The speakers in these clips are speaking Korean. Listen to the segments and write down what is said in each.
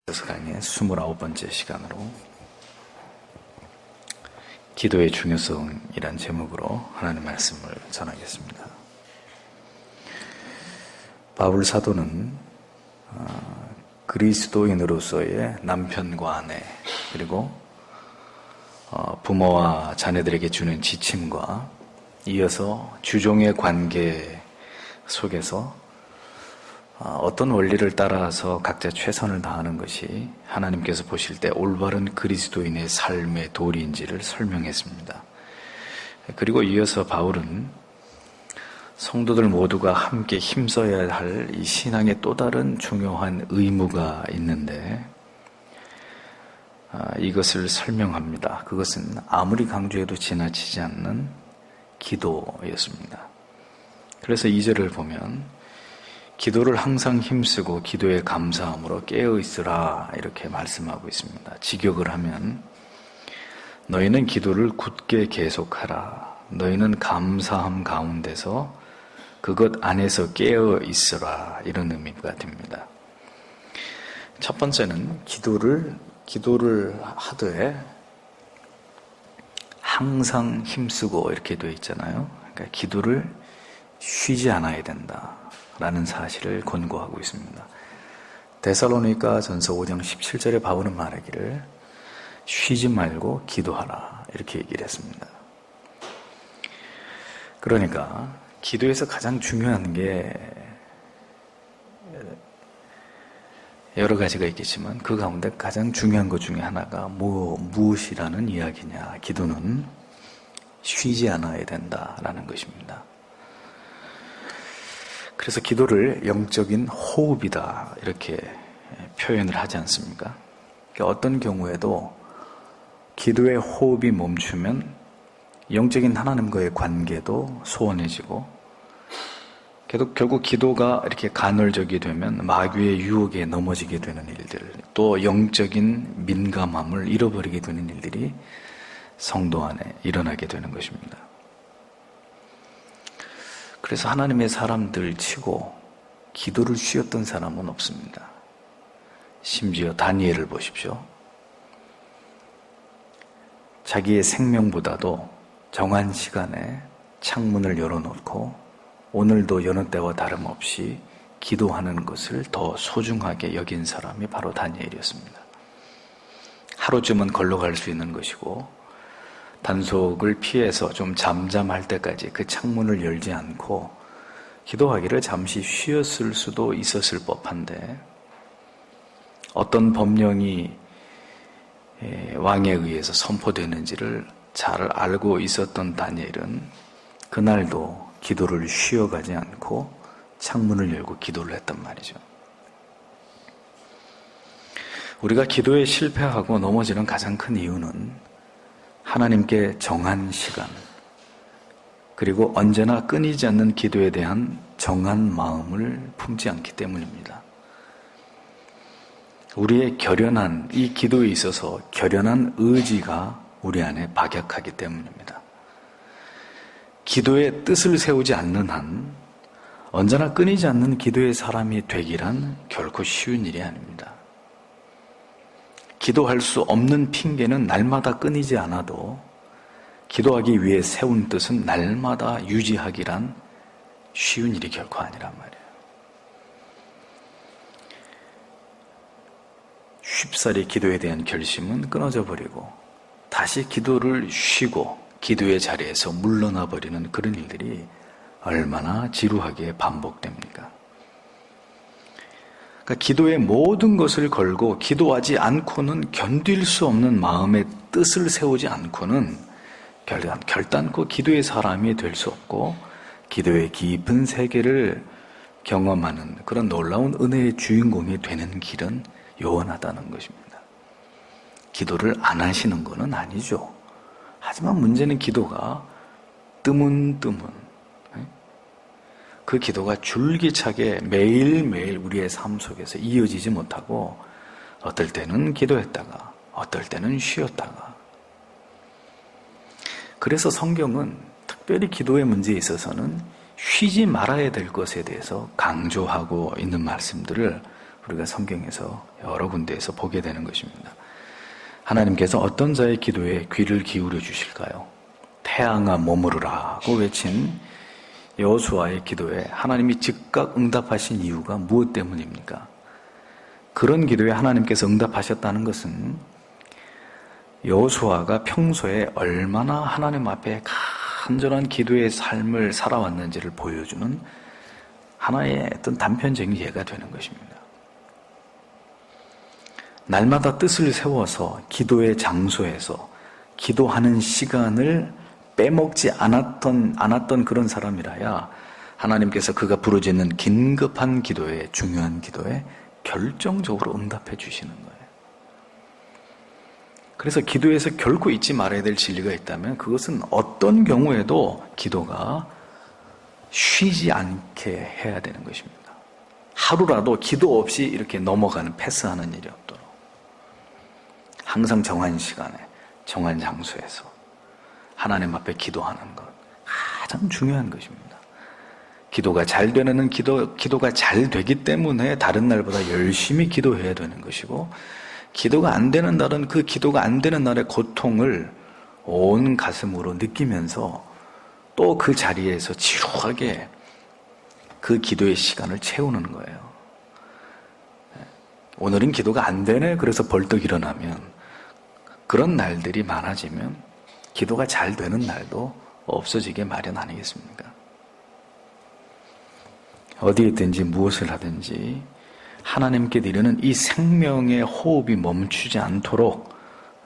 강의 29번째 시간으로 기도의 중요성이란 제목으로 하나님의 말씀을 전하겠습니다. 바울 사도는 그리스도인으로서의 남편과 아내 그리고 부모와 자녀들에게 주는 지침과 이어서 주종의 관계 속에서 어떤 원리를 따라서 각자 최선을 다하는 것이 하나님께서 보실 때 올바른 그리스도인의 삶의 도리인지를 설명했습니다. 그리고 이어서 바울은 성도들 모두가 함께 힘써야 할 이 신앙의 또 다른 중요한 의무가 있는데 이것을 설명합니다. 그것은 아무리 강조해도 지나치지 않는 기도였습니다. 그래서 2절을 보면 기도를 항상 힘쓰고 기도에 감사함으로 깨어있으라 이렇게 말씀하고 있습니다. 직역을 하면 너희는 기도를 굳게 계속하라. 너희는 감사함 가운데서 그것 안에서 깨어있으라 이런 의미가 됩니다. 첫 번째는 기도를 하되 항상 힘쓰고 이렇게 되어 있잖아요. 그러니까 기도를 쉬지 않아야 된다 라는 사실을 권고하고 있습니다. 데살로니가 전서 5장 17절에 바울은 말하기를 쉬지 말고 기도하라 이렇게 얘기를 했습니다. 그러니까 기도에서 가장 중요한 게 여러 가지가 있겠지만 그 가운데 가장 중요한 것 중에 하나가 무엇이라는 이야기냐. 기도는 쉬지 않아야 된다라는 것입니다. 그래서 기도를 영적인 호흡이다 이렇게 표현을 하지 않습니까? 그러니까 어떤 경우에도 기도의 호흡이 멈추면 영적인 하나님과의 관계도 소원해지고 결국 기도가 이렇게 간헐적이 되면 마귀의 유혹에 넘어지게 되는 일들, 또 영적인 민감함을 잃어버리게 되는 일들이 성도 안에 일어나게 되는 것입니다. 그래서 하나님의 사람들 치고 기도를 쉬었던 사람은 없습니다. 심지어 다니엘을 보십시오. 자기의 생명보다도 정한 시간에 창문을 열어놓고 오늘도 여느 때와 다름없이 기도하는 것을 더 소중하게 여긴 사람이 바로 다니엘이었습니다. 하루쯤은 걸러갈 수 있는 것이고 단속을 피해서 좀 잠잠할 때까지 그 창문을 열지 않고 기도하기를 잠시 쉬었을 수도 있었을 법한데 어떤 법령이 왕에 의해서 선포되는지를 잘 알고 있었던 다니엘은 그날도 기도를 쉬어가지 않고 창문을 열고 기도를 했단 말이죠. 우리가 기도에 실패하고 넘어지는 가장 큰 이유는 하나님께 정한 시간, 그리고 언제나 끊이지 않는 기도에 대한 정한 마음을 품지 않기 때문입니다. 우리의 결연한, 이 기도에 있어서 결연한 의지가 우리 안에 박약하기 때문입니다. 기도에 뜻을 세우지 않는 한 언제나 끊이지 않는 기도의 사람이 되기란 결코 쉬운 일이 아닙니다. 기도할 수 없는 핑계는 날마다 끊이지 않아도 기도하기 위해 세운 뜻은 날마다 유지하기란 쉬운 일이 결코 아니란 말이에요. 쉽사리 기도에 대한 결심은 끊어져 버리고 다시 기도를 쉬고 기도의 자리에서 물러나 버리는 그런 일들이 얼마나 지루하게 반복됩니까? 그러니까 기도의 모든 것을 걸고 기도하지 않고는 견딜 수 없는 마음의 뜻을 세우지 않고는 결단코 기도의 사람이 될 수 없고 기도의 깊은 세계를 경험하는 그런 놀라운 은혜의 주인공이 되는 길은 요원하다는 것입니다. 기도를 안 하시는 것은 아니죠. 하지만 문제는 기도가 뜨문뜨문 그 기도가 줄기차게 매일매일 우리의 삶 속에서 이어지지 못하고 어떨 때는 기도했다가 어떨 때는 쉬었다가 그래서 성경은 특별히 기도의 문제에 있어서는 쉬지 말아야 될 것에 대해서 강조하고 있는 말씀들을 우리가 성경에서 여러 군데에서 보게 되는 것입니다. 하나님께서 어떤 자의 기도에 귀를 기울여 주실까요? 태양아 머무르라고 외친 여호수아의 기도에 하나님이 즉각 응답하신 이유가 무엇 때문입니까? 그런 기도에 하나님께서 응답하셨다는 것은 여호수아가 평소에 얼마나 하나님 앞에 간절한 기도의 삶을 살아왔는지를 보여주는 하나의 어떤 단편적인 예가 되는 것입니다. 날마다 뜻을 세워서 기도의 장소에서 기도하는 시간을 빼먹지 않았던 그런 사람이라야 하나님께서 그가 부르짖는 긴급한 기도에, 중요한 기도에 결정적으로 응답해 주시는 거예요. 그래서 기도에서 결코 잊지 말아야 될 진리가 있다면 그것은 어떤 경우에도 기도가 쉬지 않게 해야 되는 것입니다. 하루라도 기도 없이 이렇게 넘어가는, 패스하는 일이 없도록 항상 정한 시간에, 정한 장소에서 하나님 앞에 기도하는 것, 가장 중요한 것입니다. 기도가 잘 되는 기도가 잘 되기 때문에 다른 날보다 열심히 기도해야 되는 것이고, 기도가 안 되는 날은 그 기도가 안 되는 날의 고통을 온 가슴으로 느끼면서 또 그 자리에서 지루하게 그 기도의 시간을 채우는 거예요. 오늘은 기도가 안 되네, 그래서 벌떡 일어나면 그런 날들이 많아지면 기도가 잘 되는 날도 없어지게 마련 아니겠습니까? 어디에 있든지 무엇을 하든지 하나님께 드리는 이 생명의 호흡이 멈추지 않도록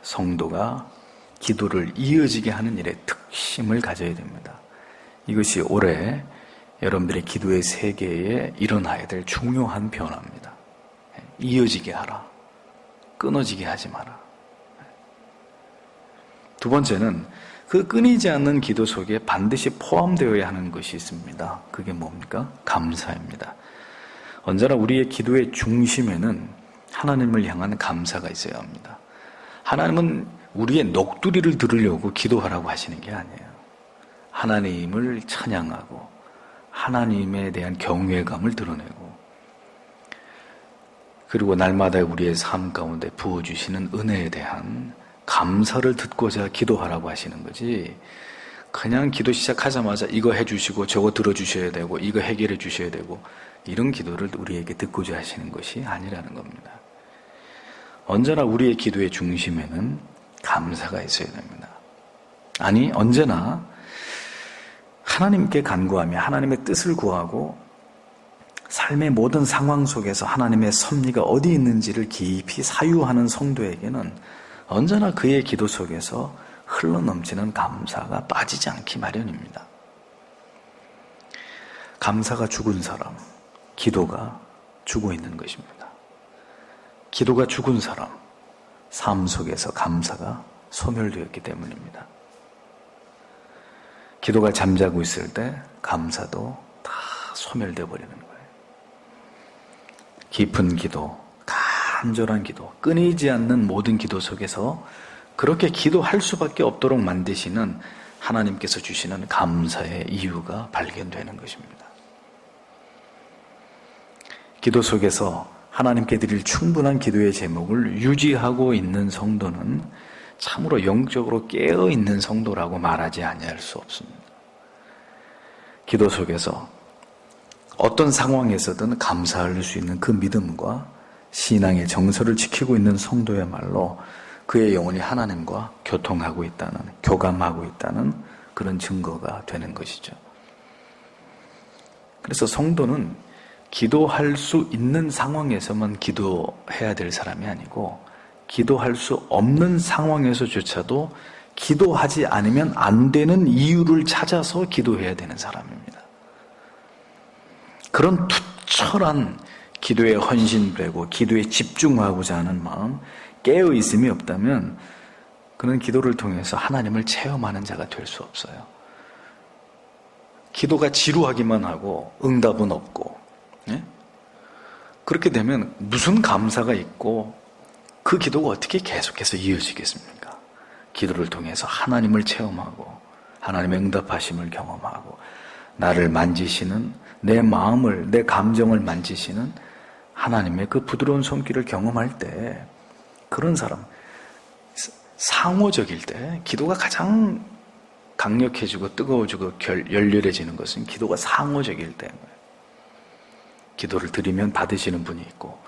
성도가 기도를 이어지게 하는 일에 특심을 가져야 됩니다. 이것이 올해 여러분들의 기도의 세계에 일어나야 될 중요한 변화입니다. 이어지게 하라. 끊어지게 하지 마라. 두 번째는 그 끊이지 않는 기도 속에 반드시 포함되어야 하는 것이 있습니다. 그게 뭡니까? 감사입니다. 언제나 우리의 기도의 중심에는 하나님을 향한 감사가 있어야 합니다. 하나님은 우리의 녹두리를 들으려고 기도하라고 하시는 게 아니에요. 하나님을 찬양하고 하나님에 대한 경외감을 드러내고, 그리고 날마다 우리의 삶 가운데 부어주시는 은혜에 대한 감사를 듣고자 기도하라고 하시는 거지, 그냥 기도 시작하자마자 이거 해주시고 저거 들어주셔야 되고 이거 해결해 주셔야 되고 이런 기도를 우리에게 듣고자 하시는 것이 아니라는 겁니다. 언제나 우리의 기도의 중심에는 감사가 있어야 됩니다. 아니, 언제나 하나님께 간구하며 하나님의 뜻을 구하고 삶의 모든 상황 속에서 하나님의 섭리가 어디 있는지를 깊이 사유하는 성도에게는 언제나 그의 기도 속에서 흘러넘치는 감사가 빠지지 않기 마련입니다. 감사가 죽은 사람, 기도가 죽어 있는 것입니다. 기도가 죽은 사람, 삶 속에서 감사가 소멸되었기 때문입니다. 기도가 잠자고 있을 때 감사도 다 소멸되어 버리는 거예요. 깊은 기도, 간절한 기도, 끊이지 않는 모든 기도 속에서 그렇게 기도할 수밖에 없도록 만드시는 하나님께서 주시는 감사의 이유가 발견되는 것입니다. 기도 속에서 하나님께 드릴 충분한 기도의 제목을 유지하고 있는 성도는 참으로 영적으로 깨어있는 성도라고 말하지 아니할 수 없습니다. 기도 속에서 어떤 상황에서든 감사할 수 있는 그 믿음과 신앙의 정서를 지키고 있는 성도야말로 그의 영혼이 하나님과 교통하고 있다는, 교감하고 있다는 그런 증거가 되는 것이죠. 그래서 성도는 기도할 수 있는 상황에서만 기도해야 될 사람이 아니고, 기도할 수 없는 상황에서조차도 기도하지 않으면 안 되는 이유를 찾아서 기도해야 되는 사람입니다. 그런 투철한 기도에 헌신되고 기도에 집중하고자 하는 마음, 깨어있음이 없다면 그는 기도를 통해서 하나님을 체험하는 자가 될 수 없어요. 기도가 지루하기만 하고 응답은 없고, 그렇게 되면 무슨 감사가 있고 그 기도가 어떻게 계속해서 이어지겠습니까? 기도를 통해서 하나님을 체험하고 하나님의 응답하심을 경험하고 나를 만지시는, 내 마음을, 내 감정을 만지시는 하나님의 그 부드러운 손길을 경험할 때 그런 사람, 상호적일 때 기도가 가장 강력해지고 뜨거워지고 열렬해지는 것은 기도가 상호적일 때인 거예요. 기도를 드리면 받으시는 분이 있고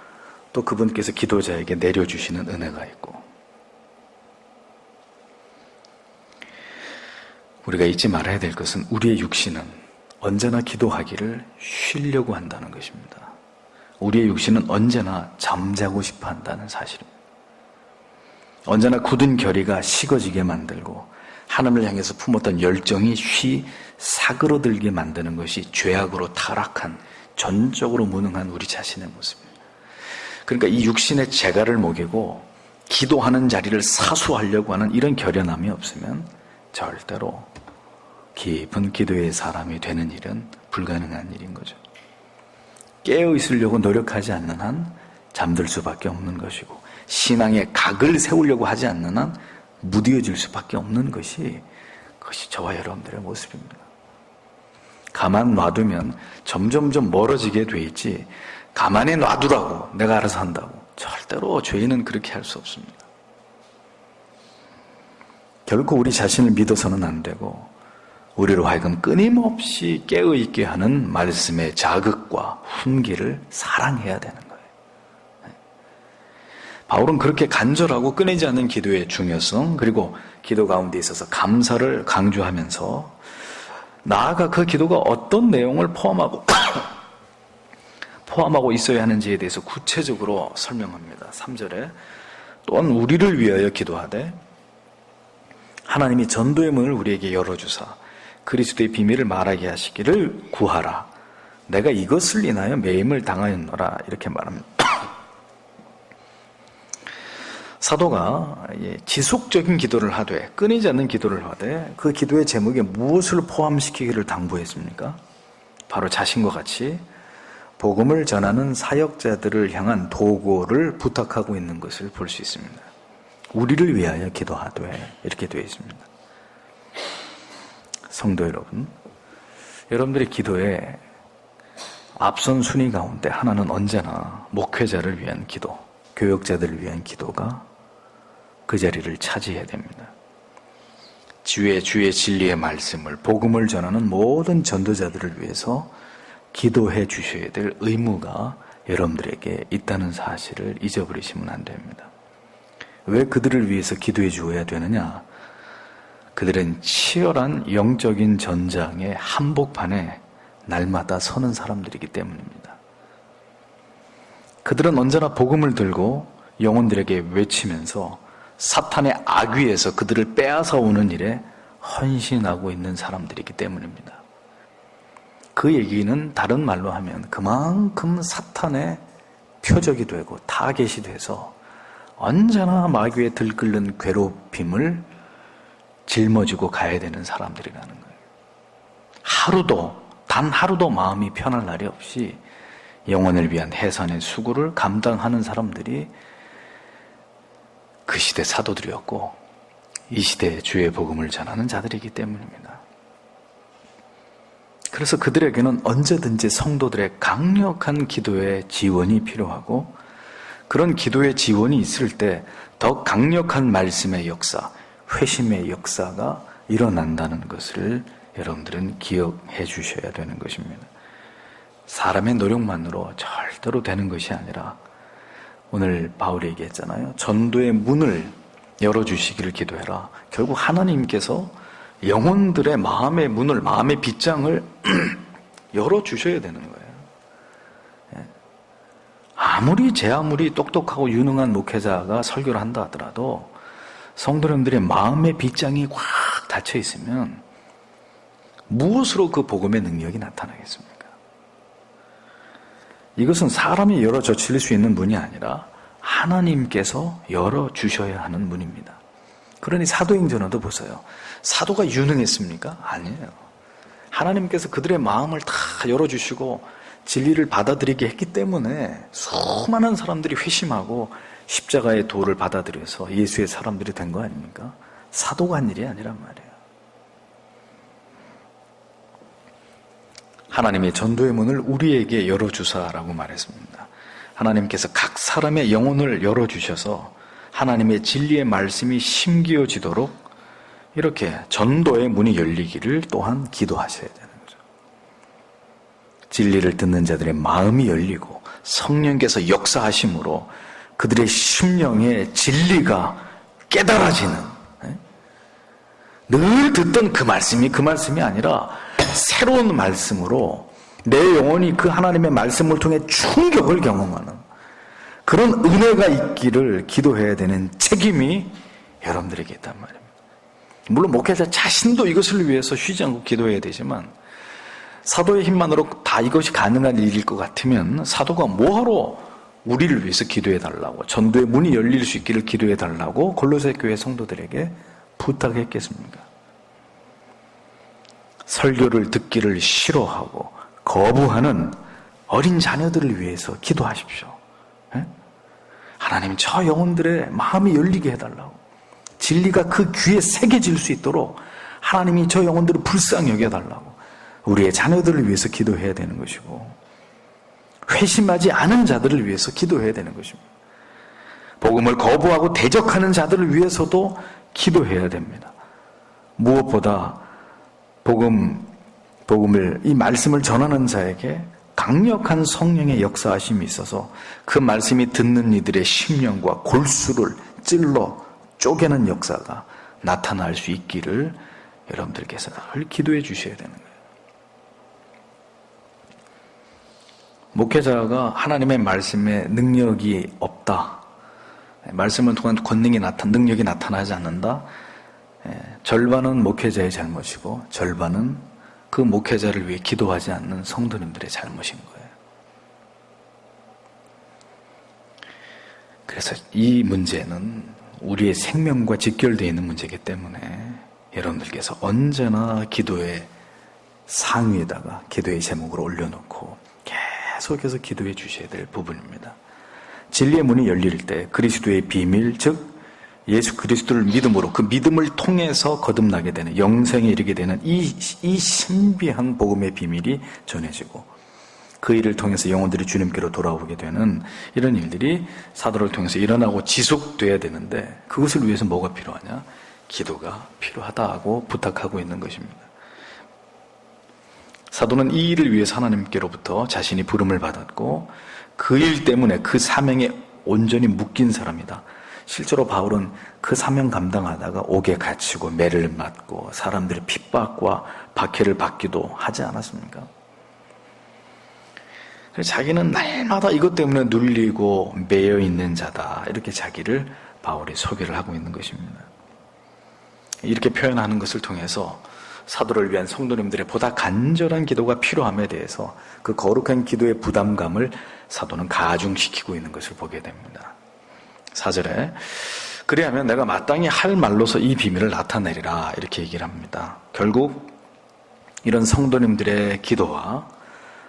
또 그분께서 기도자에게 내려주시는 은혜가 있고, 우리가 잊지 말아야 될 것은 우리의 육신은 언제나 기도하기를 쉬려고 한다는 것입니다. 우리의 육신은 언제나 잠자고 싶어 한다는 사실입니다. 언제나 굳은 결의가 식어지게 만들고 하나님을 향해서 품었던 열정이 사그러들게 만드는 것이 죄악으로 타락한, 전적으로 무능한 우리 자신의 모습입니다. 그러니까 이 육신의 재갈을 먹이고 기도하는 자리를 사수하려고 하는 이런 결연함이 없으면 절대로 깊은 기도의 사람이 되는 일은 불가능한 일인 거죠. 깨어 있으려고 노력하지 않는 한 잠들 수밖에 없는 것이고, 신앙의 각을 세우려고 하지 않는 한 무뎌질 수밖에 없는 것이, 그것이 저와 여러분들의 모습입니다. 가만 놔두면 점점점 멀어지게 돼 있지, 가만히 놔두라고 내가 알아서 한다고 절대로 죄인은 그렇게 할 수 없습니다. 결코 우리 자신을 믿어서는 안 되고, 우리로 하여금 끊임없이 깨어있게 하는 말씀의 자극과 훈계를 사랑해야 되는 거예요. 바울은 그렇게 간절하고 끊이지 않는 기도의 중요성, 그리고 기도 가운데 있어서 감사를 강조하면서 나아가 그 기도가 어떤 내용을 포함하고 있어야 하는지에 대해서 구체적으로 설명합니다. 3절에 또한 우리를 위하여 기도하되 하나님이 전도의 문을 우리에게 열어주사 그리스도의 비밀을 말하게 하시기를 구하라. 내가 이것을 인하여 매임을 당하였노라. 이렇게 말합니다. 사도가 지속적인 기도를 하되, 끊이지 않는 기도를 하되, 그 기도의 제목에 무엇을 포함시키기를 당부했습니까? 바로 자신과 같이 복음을 전하는 사역자들을 향한 도구를 부탁하고 있는 것을 볼 수 있습니다. 우리를 위하여 기도하되, 이렇게 되어 있습니다. 성도 여러분, 여러분들의 기도에 앞선 순위 가운데 하나는 언제나 목회자를 위한 기도, 교역자들을 위한 기도가 그 자리를 차지해야 됩니다. 주의 진리의 말씀을, 복음을 전하는 모든 전도자들을 위해서 기도해 주셔야 될 의무가 여러분들에게 있다는 사실을 잊어버리시면 안 됩니다. 왜 그들을 위해서 기도해 주어야 되느냐? 그들은 치열한 영적인 전장의 한복판에 날마다 서는 사람들이기 때문입니다. 그들은 언제나 복음을 들고 영혼들에게 외치면서 사탄의 악위에서 그들을 빼앗아 오는 일에 헌신하고 있는 사람들이기 때문입니다. 그 얘기는 다른 말로 하면 그만큼 사탄의 표적이 되고 타겟이 돼서 언제나 마귀에 들끓는 괴롭힘을 짊어지고 가야 되는 사람들이라는 거예요. 단 하루도 마음이 편할 날이 없이 영혼을 위한 해산의 수고를 감당하는 사람들이 그 시대 사도들이었고 이 시대에 주의 복음을 전하는 자들이기 때문입니다. 그래서 그들에게는 언제든지 성도들의 강력한 기도의 지원이 필요하고, 그런 기도의 지원이 있을 때 더 강력한 말씀의 역사, 회심의 역사가 일어난다는 것을 여러분들은 기억해 주셔야 되는 것입니다. 사람의 노력만으로 절대로 되는 것이 아니라, 오늘 바울이 얘기했잖아요. 전도의 문을 열어주시기를 기도해라. 결국 하나님께서 영혼들의 마음의 문을, 마음의 빗장을 열어주셔야 되는 거예요. 제 아무리 똑똑하고 유능한 목회자가 설교를 한다 하더라도 성도님들의 마음의 빗장이 꽉 닫혀 있으면 무엇으로 그 복음의 능력이 나타나겠습니까? 이것은 사람이 열어젖힐 수 있는 문이 아니라 하나님께서 열어주셔야 하는 문입니다. 그러니 사도행전에도 보세요. 사도가 유능했습니까? 아니에요. 하나님께서 그들의 마음을 다 열어주시고 진리를 받아들이게 했기 때문에 수많은 사람들이 회심하고 십자가의 도를 받아들여서 예수의 사람들이 된 거 아닙니까? 사도가 한 일이 아니란 말이에요. 하나님의 전도의 문을 우리에게 열어주사라고 말했습니다. 하나님께서 각 사람의 영혼을 열어주셔서 하나님의 진리의 말씀이 심기어지도록 이렇게 전도의 문이 열리기를 또한 기도하셔야 되는 거죠. 진리를 듣는 자들의 마음이 열리고 성령께서 역사하심으로 그들의 심령에 진리가 깨달아지는, 늘 듣던 그 말씀이 아니라 새로운 말씀으로 내 영혼이 그 하나님의 말씀을 통해 충격을 경험하는 그런 은혜가 있기를 기도해야 되는 책임이 여러분들에게 있단 말입니다. 물론 목회자 자신도 이것을 위해서 쉬지 않고 기도해야 되지만 사도의 힘만으로 다 이것이 가능한 일일 것 같으면 사도가 뭐하러 우리를 위해서 기도해 달라고, 전도의 문이 열릴 수 있기를 기도해 달라고 골로새 교회 성도들에게 부탁했겠습니까? 설교를 듣기를 싫어하고 거부하는 어린 자녀들을 위해서 기도하십시오. 하나님 저 영혼들의 마음이 열리게 해달라고, 진리가 그 귀에 새겨질 수 있도록 하나님이 저 영혼들을 불쌍히 여겨달라고 우리의 자녀들을 위해서 기도해야 되는 것이고, 회심하지 않은 자들을 위해서 기도해야 되는 것입니다. 복음을 거부하고 대적하는 자들을 위해서도 기도해야 됩니다. 무엇보다 복음을, 이 말씀을 전하는 자에게 강력한 성령의 역사하심이 있어서 그 말씀이 듣는 이들의 심령과 골수를 찔러 쪼개는 역사가 나타날 수 있기를 여러분들께서 늘 기도해 주셔야 되는 거예요. 목회자가 하나님의 말씀에 능력이 없다, 말씀을 통한 능력이 나타나지 않는다, 절반은 목회자의 잘못이고 절반은 그 목회자를 위해 기도하지 않는 성도님들의 잘못인 거예요. 그래서 이 문제는 우리의 생명과 직결되어 있는 문제이기 때문에 여러분들께서 언제나 기도의 상위에다가 기도의 제목을 올려놓고 계속해서 기도해 주셔야 될 부분입니다. 진리의 문이 열릴 때 그리스도의 비밀, 즉 예수 그리스도를 믿음으로 그 믿음을 통해서 거듭나게 되는, 영생에 이르게 되는 이 신비한 복음의 비밀이 전해지고 그 일을 통해서 영혼들이 주님께로 돌아오게 되는 이런 일들이 사도를 통해서 일어나고 지속돼야 되는데, 그것을 위해서 뭐가 필요하냐? 기도가 필요하다고 부탁하고 있는 것입니다. 사도는 이 일을 위해서 하나님께로부터 자신이 부름을 받았고 그 일 때문에 그 사명에 온전히 묶인 사람이다. 실제로 바울은 그 사명 감당하다가 옥에 갇히고 매를 맞고 사람들의 핍박과 박해를 받기도 하지 않았습니까? 그래서 자기는 날마다 이것 때문에 눌리고 매여 있는 자다, 이렇게 자기를 바울이 소개를 하고 있는 것입니다. 이렇게 표현하는 것을 통해서 사도를 위한 성도님들의 보다 간절한 기도가 필요함에 대해서 그 거룩한 기도의 부담감을 사도는 가중시키고 있는 것을 보게 됩니다. 4절에 그리하면 내가 마땅히 할 말로서 이 비밀을 나타내리라, 이렇게 얘기를 합니다. 결국 이런 성도님들의 기도와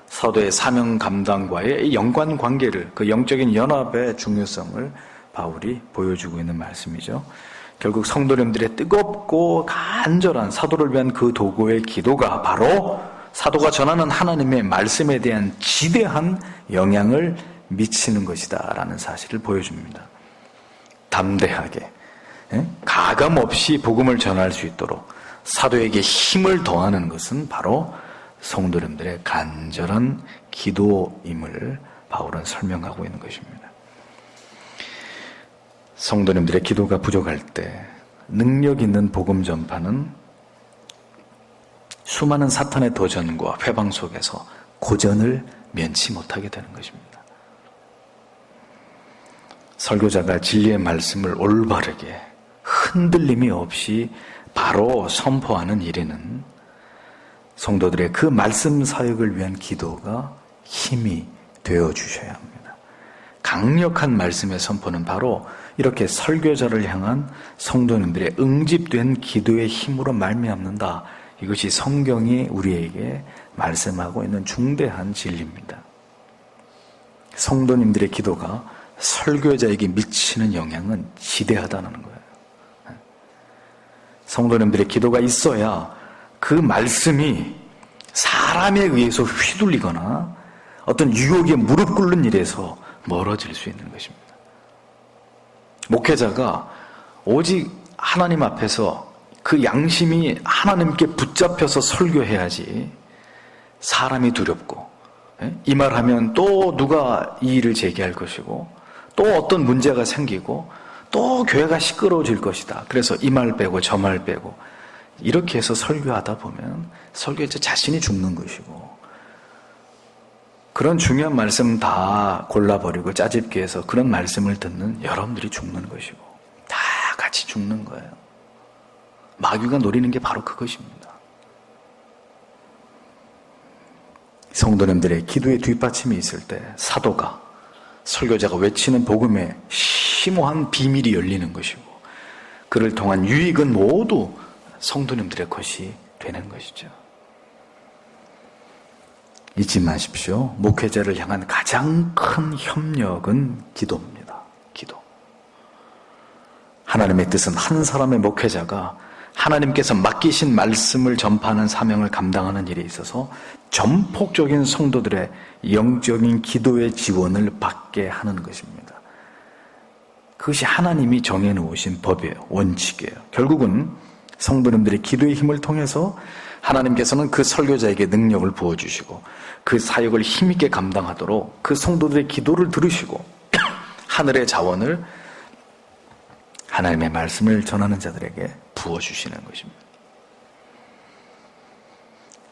사도의 사명 감당과의 연관 관계를, 그 영적인 연합의 중요성을 바울이 보여주고 있는 말씀이죠. 결국 성도님들의 뜨겁고 간절한 사도를 위한 그 도구의 기도가 바로 사도가 전하는 하나님의 말씀에 대한 지대한 영향을 미치는 것이다 라는 사실을 보여줍니다. 담대하게, 가감 없이 복음을 전할 수 있도록 사도에게 힘을 더하는 것은 바로 성도님들의 간절한 기도임을 바울은 설명하고 있는 것입니다. 성도님들의 기도가 부족할 때 능력 있는 복음 전파는 수많은 사탄의 도전과 회방 속에서 고전을 면치 못하게 되는 것입니다. 설교자가 진리의 말씀을 올바르게 흔들림이 없이 바로 선포하는 일에는 성도들의 그 말씀 사역을 위한 기도가 힘이 되어 주셔야 합니다. 강력한 말씀의 선포는 바로 이렇게 설교자를 향한 성도님들의 응집된 기도의 힘으로 말미암는다. 이것이 성경이 우리에게 말씀하고 있는 중대한 진리입니다. 성도님들의 기도가 설교자에게 미치는 영향은 지대하다는 거예요. 성도님들의 기도가 있어야 그 말씀이 사람에 의해서 휘둘리거나 어떤 유혹에 무릎 꿇는 일에서 멀어질 수 있는 것입니다. 목회자가 오직 하나님 앞에서 그 양심이 하나님께 붙잡혀서 설교해야지 사람이 두렵고 이 말하면 또 누가 이 일을 제기할 것이고 또 어떤 문제가 생기고 또 교회가 시끄러워질 것이다. 그래서 이 말 빼고 저 말 빼고 이렇게 해서 설교하다 보면 설교자 자신이 죽는 것이고 그런 중요한 말씀 다 골라버리고 짜집기 해서 그런 말씀을 듣는 여러분들이 죽는 것이고 다 같이 죽는 거예요. 마귀가 노리는 게 바로 그것입니다. 성도님들의 기도의 뒷받침이 있을 때 사도가 설교자가 외치는 복음에 심오한 비밀이 열리는 것이고 그를 통한 유익은 모두 성도님들의 것이 되는 것이죠. 잊지 마십시오. 목회자를 향한 가장 큰 협력은 기도입니다. 기도. 하나님의 뜻은 한 사람의 목회자가 하나님께서 맡기신 말씀을 전파하는 사명을 감당하는 일에 있어서 전폭적인 성도들의 영적인 기도의 지원을 받게 하는 것입니다. 그것이 하나님이 정해놓으신 법이에요. 원칙이에요. 결국은 성도님들의 기도의 힘을 통해서 하나님께서는 그 설교자에게 능력을 부어주시고 그 사역을 힘있게 감당하도록 그 성도들의 기도를 들으시고 하늘의 자원을 하나님의 말씀을 전하는 자들에게 부어주시는 것입니다.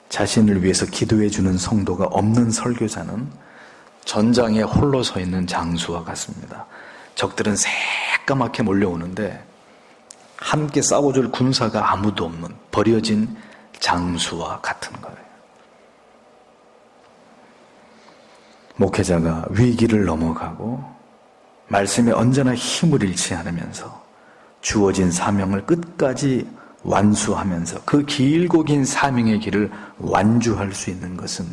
자신을 위해서 기도해주는 성도가 없는 설교자는 전장에 홀로 서 있는 장수와 같습니다. 적들은 새까맣게 몰려오는데 함께 싸워줄 군사가 아무도 없는 버려진 장수와 같은 거예요. 목회자가 위기를 넘어가고 말씀에 언제나 힘을 잃지 않으면서 주어진 사명을 끝까지 완수하면서 그 길고 긴 사명의 길을 완주할 수 있는 것은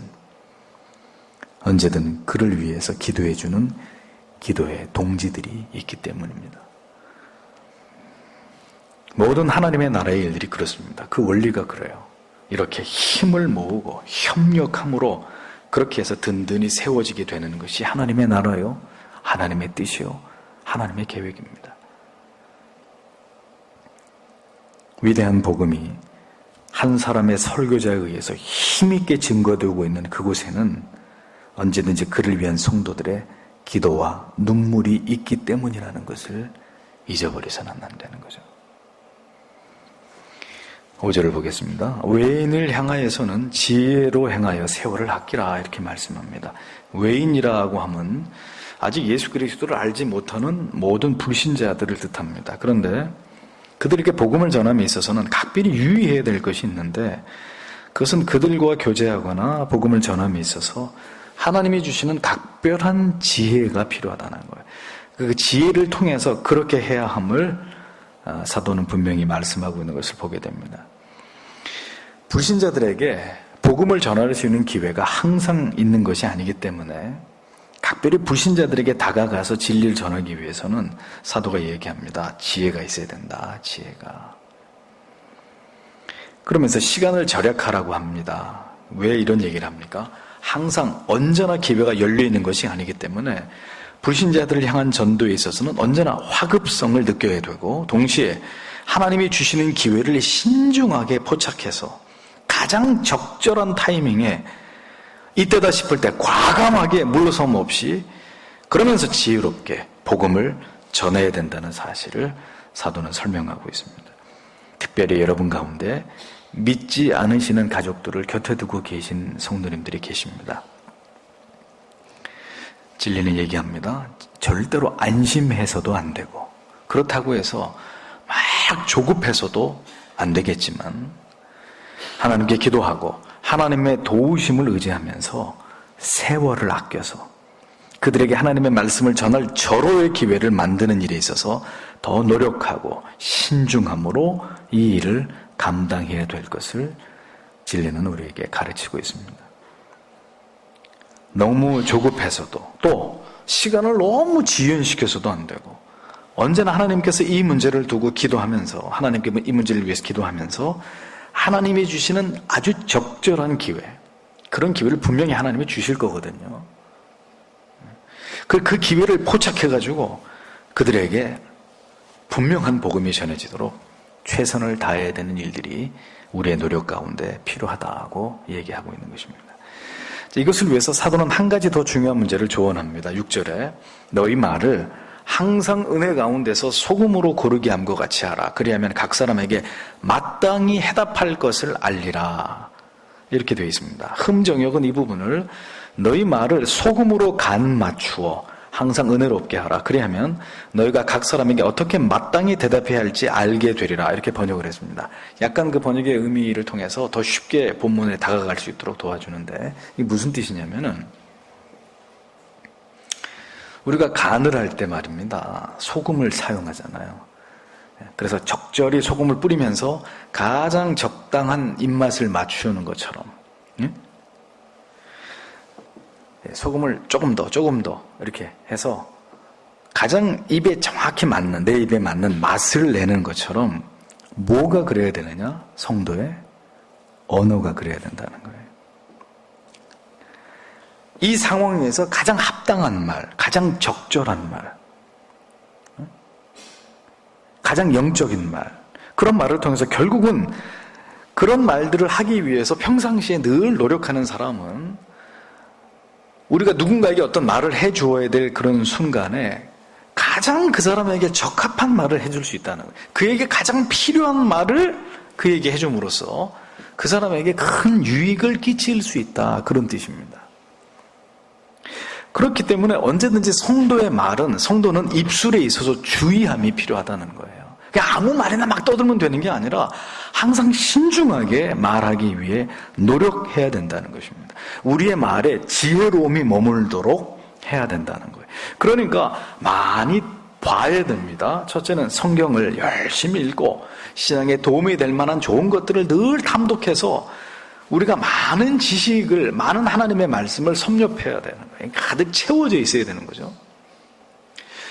언제든 그를 위해서 기도해주는 기도의 동지들이 있기 때문입니다. 모든 하나님의 나라의 일들이 그렇습니다. 그 원리가 그래요. 이렇게 힘을 모으고 협력함으로 그렇게 해서 든든히 세워지게 되는 것이 하나님의 나라요, 하나님의 뜻이요, 하나님의 계획입니다. 위대한 복음이 한 사람의 설교자에 의해서 힘있게 증거되고 있는 그곳에는 언제든지 그를 위한 성도들의 기도와 눈물이 있기 때문이라는 것을 잊어버려서는 안 되는 거죠. 5절을 보겠습니다. 외인을 향하여서는 지혜로 행하여 세월을 아끼라 이렇게 말씀합니다. 외인이라고 하면 아직 예수 그리스도를 알지 못하는 모든 불신자들을 뜻합니다. 그런데 그들에게 복음을 전함에 있어서는 각별히 유의해야 될 것이 있는데 그것은 그들과 교제하거나 복음을 전함에 있어서 하나님이 주시는 각별한 지혜가 필요하다는 거예요. 그 지혜를 통해서 그렇게 해야 함을 사도는 분명히 말씀하고 있는 것을 보게 됩니다. 불신자들에게 복음을 전할 수 있는 기회가 항상 있는 것이 아니기 때문에 각별히 불신자들에게 다가가서 진리를 전하기 위해서는 사도가 얘기합니다. 지혜가 있어야 된다. 지혜가. 그러면서 시간을 절약하라고 합니다. 왜 이런 얘기를 합니까? 항상 언제나 기회가 열려있는 것이 아니기 때문에 불신자들을 향한 전도에 있어서는 언제나 화급성을 느껴야 되고 동시에 하나님이 주시는 기회를 신중하게 포착해서 가장 적절한 타이밍에 이때다 싶을 때 과감하게 물러섬 없이 그러면서 지혜롭게 복음을 전해야 된다는 사실을 사도는 설명하고 있습니다. 특별히 여러분 가운데 믿지 않으시는 가족들을 곁에 두고 계신 성도님들이 계십니다. 진리는 얘기합니다. 절대로 안심해서도 안 되고 그렇다고 해서 막 조급해서도 안 되겠지만 하나님께 기도하고 하나님의 도우심을 의지하면서 세월을 아껴서 그들에게 하나님의 말씀을 전할 절호의 기회를 만드는 일에 있어서 더 노력하고 신중함으로 이 일을 감당해야 될 것을 진리는 우리에게 가르치고 있습니다. 너무 조급해서도 또 시간을 너무 지연시켜서도 안 되고 언제나 하나님께서 이 문제를 두고 기도하면서 하나님께 이 문제를 위해서 기도하면서 하나님이 주시는 아주 적절한 기회, 그런 기회를 분명히 하나님이 주실 거거든요. 그 기회를 포착해가지고 그들에게 분명한 복음이 전해지도록 최선을 다해야 되는 일들이 우리의 노력 가운데 필요하다고 얘기하고 있는 것입니다. 이것을 위해서 사도는 한 가지 더 중요한 문제를 조언합니다. 6절에 너희 말을 항상 은혜 가운데서 소금으로 고르게 함과 같이 하라. 그리하면 각 사람에게 마땅히 해답할 것을 알리라. 이렇게 되어 있습니다. 흠정역은 이 부분을 너희 말을 소금으로 간 맞추어 항상 은혜롭게 하라. 그리하면 너희가 각 사람에게 어떻게 마땅히 대답해야 할지 알게 되리라. 이렇게 번역을 했습니다. 약간 그 번역의 의미를 통해서 더 쉽게 본문에 다가갈 수 있도록 도와주는데 이게 무슨 뜻이냐면은 우리가 간을 할 때 말입니다. 소금을 사용하잖아요. 그래서 적절히 소금을 뿌리면서 가장 적당한 입맛을 맞추는 것처럼 소금을 조금 더 이렇게 해서 가장 입에 정확히 맞는, 내 입에 맞는 맛을 내는 것처럼 뭐가 그래야 되느냐? 성도의 언어가 그래야 된다는 거예요. 이 상황에서 가장 합당한 말, 가장 적절한 말, 가장 영적인 말, 그런 말을 통해서 결국은 그런 말들을 하기 위해서 평상시에 늘 노력하는 사람은 우리가 누군가에게 어떤 말을 해주어야 될 그런 순간에 가장 그 사람에게 적합한 말을 해줄 수 있다는 거예요. 그에게 가장 필요한 말을 그에게 해줌으로써 그 사람에게 큰 유익을 끼칠 수 있다. 그런 뜻입니다. 그렇기 때문에 언제든지 성도는 입술에 있어서 주의함이 필요하다는 거예요. 그냥 아무 말이나 막 떠들면 되는 게 아니라 항상 신중하게 말하기 위해 노력해야 된다는 것입니다. 우리의 말에 지혜로움이 머물도록 해야 된다는 거예요. 그러니까 많이 봐야 됩니다. 첫째는 성경을 열심히 읽고 신앙에 도움이 될 만한 좋은 것들을 늘 탐독해서 우리가 많은 지식을, 많은 하나님의 말씀을 섭렵해야 되는 거예요. 가득 채워져 있어야 되는 거죠.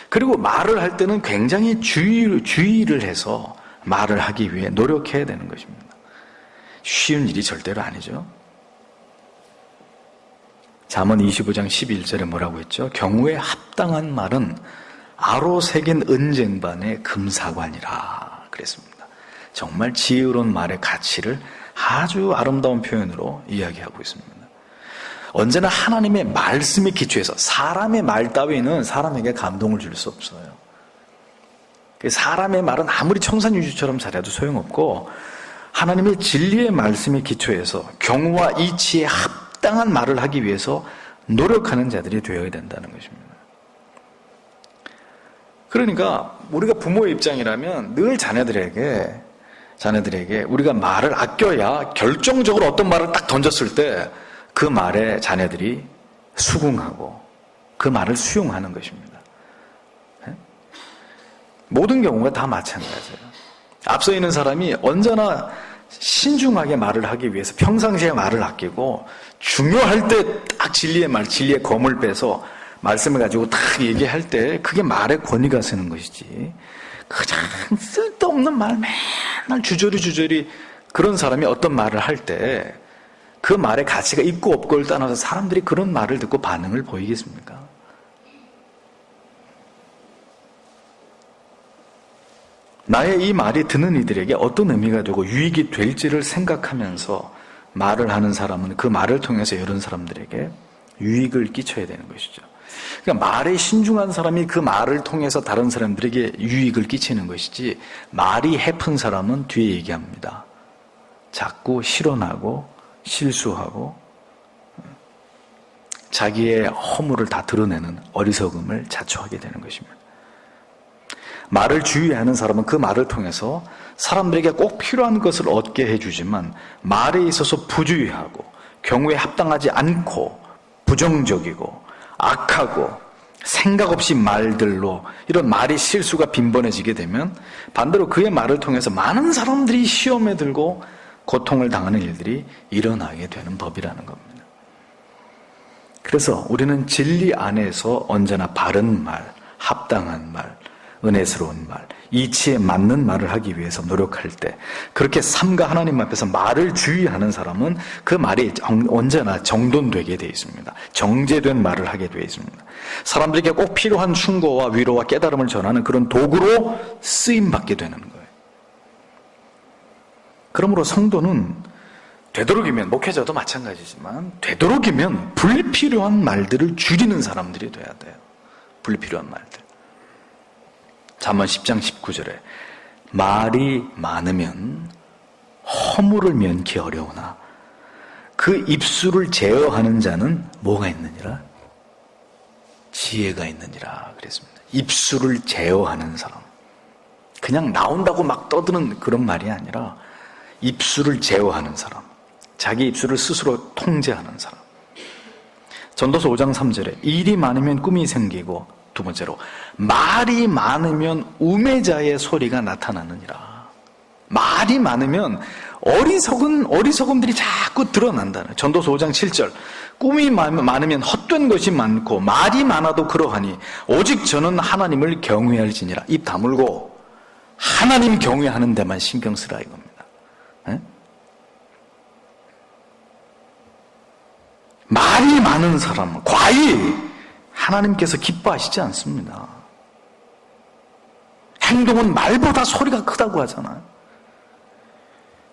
그리고 말을 할 때는 굉장히 주의를 해서 말을 하기 위해 노력해야 되는 것입니다. 쉬운 일이 절대로 아니죠. 잠언 25장 11절에 뭐라고 했죠? 경우에 합당한 말은 아로 새긴 은쟁반의 금사관이라 그랬습니다. 정말 지혜로운 말의 가치를 아주 아름다운 표현으로 이야기하고 있습니다. 언제나 하나님의 말씀에 기초해서 사람의 말 따위는 사람에게 감동을 줄 수 없어요. 사람의 말은 아무리 청산유주처럼 잘해도 소용없고 하나님의 진리의 말씀에 기초해서 경우와 이치에 합당한 말을 하기 위해서 노력하는 자들이 되어야 된다는 것입니다. 그러니까 우리가 부모의 입장이라면 늘 자녀들에게 우리가 말을 아껴야 결정적으로 어떤 말을 딱 던졌을 때 그 말에 자녀들이 수긍하고 그 말을 수용하는 것입니다. 모든 경우가 다 마찬가지예요. 앞서 있는 사람이 언제나 신중하게 말을 하기 위해서 평상시에 말을 아끼고 중요할 때 딱 진리의 검을 빼서 말씀을 가지고 딱 얘기할 때 그게 말의 권위가 서는 것이지, 그냥 쓸데없는 말 맨날 주저리 그런 사람이 어떤 말을 할 때 그 말의 가치가 있고 없고를 떠나서 사람들이 그런 말을 듣고 반응을 보이겠습니까? 나의 이 말이 듣는 이들에게 어떤 의미가 되고 유익이 될지를 생각하면서 말을 하는 사람은 그 말을 통해서 여러 사람들에게 유익을 끼쳐야 되는 것이죠. 그러니까 말에 신중한 사람이 그 말을 통해서 다른 사람들에게 유익을 끼치는 것이지, 말이 해픈 사람은 뒤에 얘기합니다. 자꾸 실언하고 실수하고 자기의 허물을 다 드러내는 어리석음을 자초하게 되는 것입니다. 말을 주의하는 사람은 그 말을 통해서 사람들에게 꼭 필요한 것을 얻게 해주지만 말에 있어서 부주의하고 경우에 합당하지 않고 부정적이고 악하고 생각 없이 말들로 이런 말의 실수가 빈번해지게 되면 반대로 그의 말을 통해서 많은 사람들이 시험에 들고 고통을 당하는 일들이 일어나게 되는 법이라는 겁니다. 그래서 우리는 진리 안에서 언제나 바른 말, 합당한 말, 은혜스러운 말, 이치에 맞는 말을 하기 위해서 노력할 때, 그렇게 삶과 하나님 앞에서 말을 주의하는 사람은 그 말이 언제나 정돈되게 되어 있습니다. 정제된 말을 하게 되어 있습니다. 사람들에게 꼭 필요한 충고와 위로와 깨달음을 전하는 그런 도구로 쓰임받게 되는 거예요. 그러므로 성도는 되도록이면, 목회자도 마찬가지지만 되도록이면 불필요한 말들을 줄이는 사람들이 돼야 돼요. 불필요한 말들. 잠언 10장 19절에 말이 많으면 허물을 면키 어려우나 그 입술을 제어하는 자는 뭐가 있느니라? 지혜가 있느니라 그랬습니다. 입술을 제어하는 사람, 그냥 나온다고 막 떠드는 그런 말이 아니라 입술을 제어하는 사람, 자기 입술을 스스로 통제하는 사람. 전도서 5장 3절에 일이 많으면 꿈이 생기고, 두 번째로 말이 많으면 우매자의 소리가 나타나느니라. 말이 많으면 어리석음들이 자꾸 드러난다는. 전도서 5장 7절 꿈이 많으면 헛된 것이 많고 말이 많아도 그러하니 오직 저는 하나님을 경외할지니라. 입 다물고 하나님 경외하는 데만 신경 쓰라 이겁니다. 에? 말이 많은 사람, 과히 하나님께서 기뻐하시지 않습니다. 행동은 말보다 소리가 크다고 하잖아요.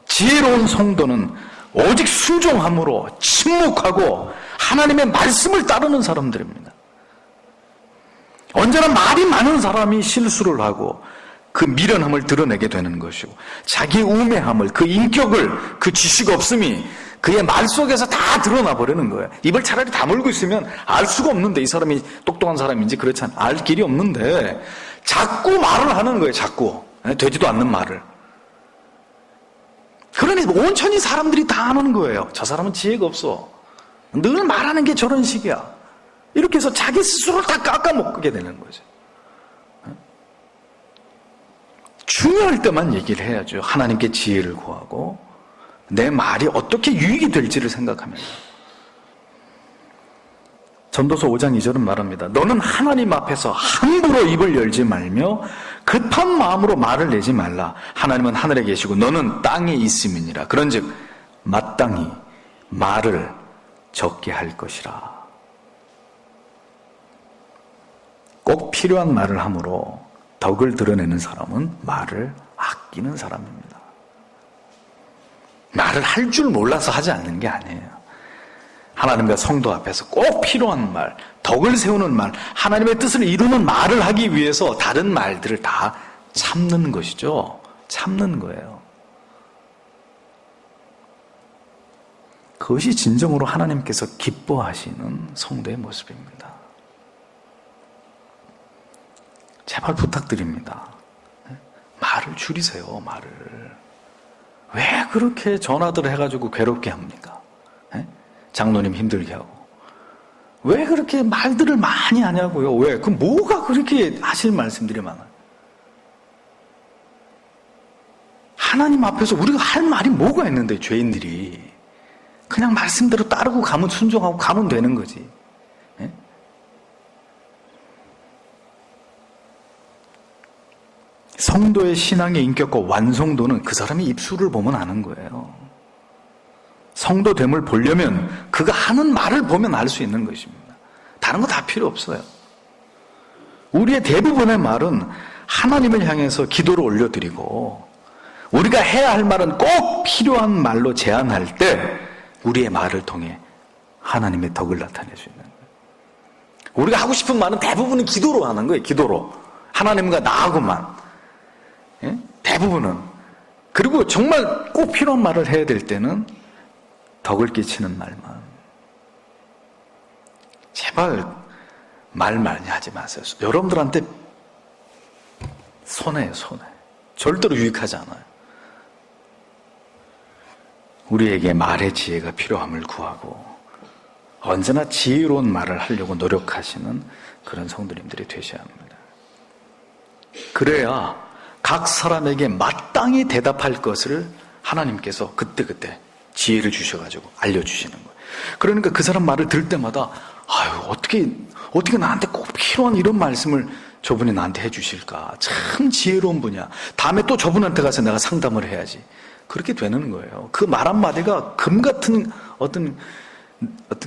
지혜로운 성도는 오직 순종함으로 침묵하고 하나님의 말씀을 따르는 사람들입니다. 언제나 말이 많은 사람이 실수를 하고 그 미련함을 드러내게 되는 것이고, 자기 우매함을, 그 인격을, 그 지식 없음이 그의 말 속에서 다 드러나 버리는 거예요. 입을 차라리 다물고 있으면 알 수가 없는데, 이 사람이 똑똑한 사람인지 그렇지 않아, 알 길이 없는데 자꾸 말을 하는 거예요. 자꾸 되지도 않는 말을. 그러니 온천히 사람들이 다 아는 거예요. 저 사람은 지혜가 없어, 늘 말하는 게 저런 식이야. 이렇게 해서 자기 스스로를 다 깎아먹게 되는 거죠. 중요할 때만 얘기를 해야죠. 하나님께 지혜를 구하고 내 말이 어떻게 유익이 될지를 생각하면서. 전도서 5장 2절은 말합니다. 너는 하나님 앞에서 함부로 입을 열지 말며 급한 마음으로 말을 내지 말라. 하나님은 하늘에 계시고 너는 땅에 있음이니라. 그런즉 마땅히 말을 적게 할 것이라. 꼭 필요한 말을 함으로 덕을 드러내는 사람은 말을 아끼는 사람입니다. 말을 할 줄 몰라서 하지 않는 게 아니에요. 하나님과 성도 앞에서 꼭 필요한 말, 덕을 세우는 말, 하나님의 뜻을 이루는 말을 하기 위해서 다른 말들을 다 참는 것이죠. 참는 거예요. 그것이 진정으로 하나님께서 기뻐하시는 성도의 모습입니다. 제발 부탁드립니다. 말을 줄이세요. 말을. 왜 그렇게 전화들 해가지고 괴롭게 합니까? 장로님 힘들게 하고. 왜 그렇게 말들을 많이 하냐고요. 왜? 그 뭐가 그렇게 하실 말씀들이 많아요? 하나님 앞에서 우리가 할 말이 뭐가 있는데, 죄인들이 그냥 말씀대로 따르고 가면, 순종하고 가면 되는 거지. 성도의 신앙의 인격과 완성도는 그 사람의 입술을 보면 아는 거예요. 성도됨을 보려면 그가 하는 말을 보면 알 수 있는 것입니다. 다른 거 다 필요 없어요. 우리의 대부분의 말은 하나님을 향해서 기도를 올려드리고, 우리가 해야 할 말은 꼭 필요한 말로 제한할 때 우리의 말을 통해 하나님의 덕을 나타낼 수 있는 거예요. 우리가 하고 싶은 말은 대부분은 기도로 하는 거예요. 기도로. 하나님과 나하고만. 대부분은. 그리고 정말 꼭 필요한 말을 해야 될 때는 덕을 끼치는 말만. 제발 말 많이 하지 마세요. 여러분들한테 손해예요, 손해. 절대로 유익하지 않아요. 우리에게 말의 지혜가 필요함을 구하고 언제나 지혜로운 말을 하려고 노력하시는 그런 성도님들이 되셔야 합니다. 그래야 각 사람에게 마땅히 대답할 것을 하나님께서 그때그때 지혜를 주셔가지고 알려주시는 거예요. 그러니까 그 사람 말을 들을 때마다, 아유, 어떻게 나한테 꼭 필요한 이런 말씀을 저분이 나한테 해주실까? 참 지혜로운 분이야. 다음에 또 저분한테 가서 내가 상담을 해야지. 그렇게 되는 거예요. 그 말 한마디가 금 같은 어떤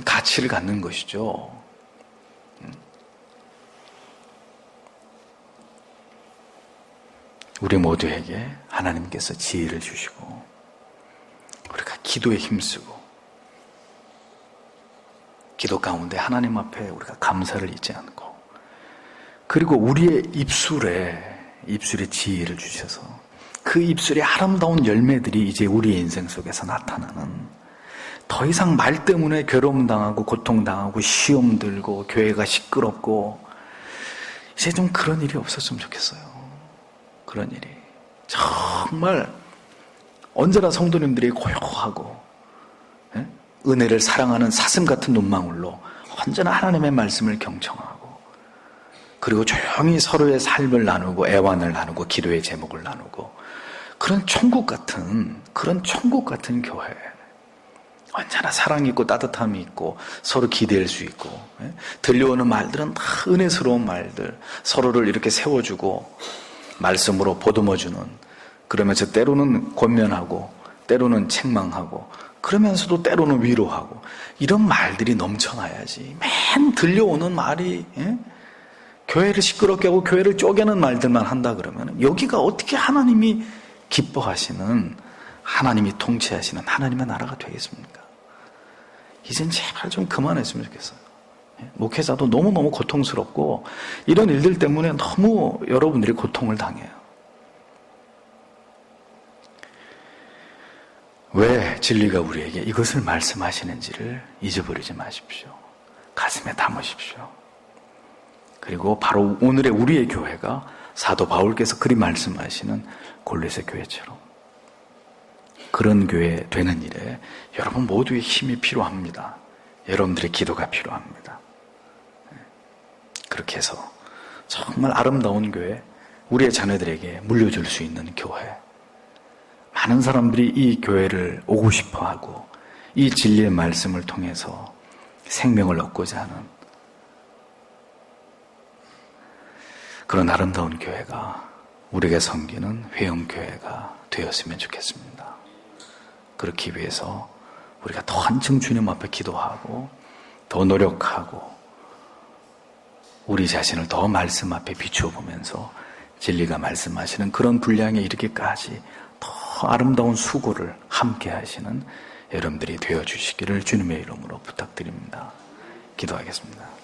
가치를 갖는 것이죠. 우리 모두에게 하나님께서 지혜를 주시고 우리가 기도에 힘쓰고 기도 가운데 하나님 앞에 우리가 감사를 잊지 않고 그리고 우리의 입술에 지혜를 주셔서 그 입술의 아름다운 열매들이 이제 우리의 인생 속에서 나타나는 더 이상 말 때문에 괴로움 당하고 고통 당하고 시험 들고 교회가 시끄럽고 이제 좀 그런 일이 없었으면 좋겠어요. 그런 일이 정말 언제나 성도님들이 고요하고 은혜를 사랑하는 사슴 같은 눈망울로 언제나 하나님의 말씀을 경청하고 그리고 조용히 서로의 삶을 나누고 애완을 나누고 기도의 제목을 나누고 그런 천국 같은 교회 언제나 사랑이 있고 따뜻함이 있고 서로 기댈 수 있고 들려오는 말들은 다 은혜스러운 말들 서로를 이렇게 세워주고 말씀으로 보듬어주는 그러면서 때로는 권면하고 때로는 책망하고 그러면서도 때로는 위로하고 이런 말들이 넘쳐나야지 맨 들려오는 말이 교회를 시끄럽게 하고 교회를 쪼개는 말들만 한다 그러면 여기가 어떻게 하나님이 기뻐하시는 하나님이 통치하시는 하나님의 나라가 되겠습니까? 이젠 제발 좀 그만했으면 좋겠어요. 목회자도 너무너무 고통스럽고 이런 일들 때문에 너무 여러분들이 고통을 당해요. 왜 진리가 우리에게 이것을 말씀하시는지를 잊어버리지 마십시오. 가슴에 담으십시오. 그리고 바로 오늘의 우리의 교회가 사도 바울께서 그리 말씀하시는 골로새 교회처럼 그런 교회 되는 일에 여러분 모두의 힘이 필요합니다. 여러분들의 기도가 필요합니다. 그렇게 해서 정말 아름다운 교회, 우리의 자녀들에게 물려줄 수 있는 교회, 많은 사람들이 이 교회를 오고 싶어하고 이 진리의 말씀을 통해서 생명을 얻고자 하는 그런 아름다운 교회가 우리가 섬기는 회영교회가 되었으면 좋겠습니다. 그렇기 위해서 우리가 더 한층 주님 앞에 기도하고 더 노력하고 우리 자신을 더 말씀 앞에 비추어 보면서 진리가 말씀하시는 그런 분량에 이르기까지 더 아름다운 수고를 함께 하시는 여러분들이 되어주시기를 주님의 이름으로 부탁드립니다. 기도하겠습니다.